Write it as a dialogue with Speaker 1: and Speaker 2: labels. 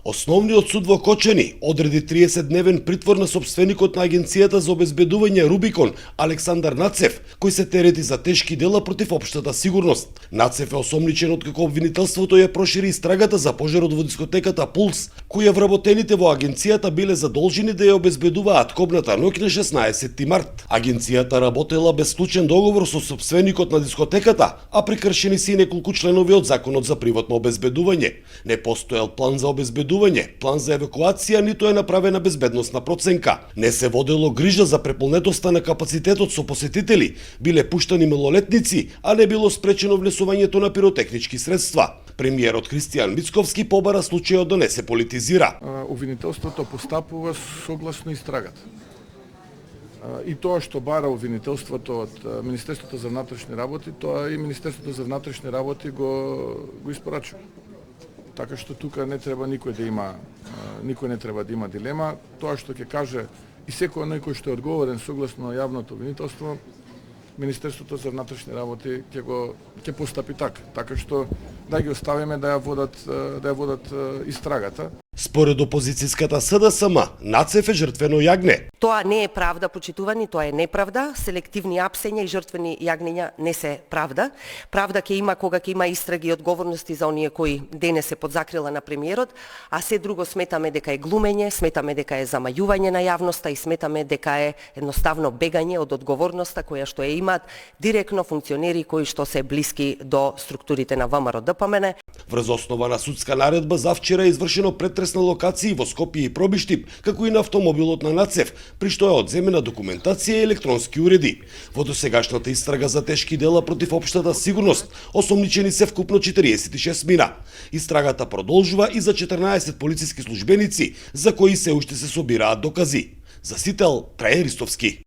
Speaker 1: Основниот суд во Кочани одреди 30-дневен притвор на сопственикот на агенцијата за обезбедување Рубикон Александар Нацев, кој се терети за тешки дела против општата сигурност. Нацев е осомничен откако обвинителството ја прошири истрагата за пожарот во дискотеката Пулс, која вработените во агенцијата биле задолжени да ја обезбедуваат кобната ноќ на 16 март. Агенцијата работела без склучен договор со сопственикот на дискотеката, а прекршени се и неколку членови од Законот за приватно обезбедување. Не постоел план за обезбедување, план за евакуација, ниту е направена безбедносна проценка. Не се водело грижа за преполнетоста на капацитетот со посетители, биле пуштани малолетници, а не било спречено внесувањето на пиротехнички средства. Премиерот Христијан Мицковски побара случајот да не се политизира.
Speaker 2: Обвинителството постапува согласно истрагата. И тоа што бара обвинителството од Министерството за внатрешни работи, тоа и Министерството за внатрешни работи го испорачува. Така што тука не треба никој не треба да има дилема. Тоа што ќе каже и секој кој што е одговорен согласно јавното обвинителство, Министерството за внатрешни работи ќе постапи така. Така што да ги оставиме да ја водат истрагата.
Speaker 1: Според опозицијската СДСМ, Нацев е жртвено јагне.
Speaker 3: Тоа не е правда, почитувани, тоа е неправда. Селективни апсења и жртвени јагнења не се правда. Правда ќе има кога ќе има истраги и одговорности за оние кои денес се под закрила на премиерот, а се друго сметаме дека е глумење, сметаме дека е замајување на јавноста и сметаме дека е едноставно бегање од одговорноста која што ја имаат директно функционери кои што се блиски до структурите на ВМРО-ДПМН.
Speaker 1: Врз основа на судска наредба за вчера е извршено претрес на локации во Скопје и Пробиштип, како и на автомобилот на Нацев, при што е одземена документација и електронски уреди. Во досегашната истрага за тешки дела против општата сигурност, осомничени се вкупно 46 мина. Истрагата продолжува и за 14 полициски службеници, за кои се уште се собираат докази. За Сител, Трајан Ристовски.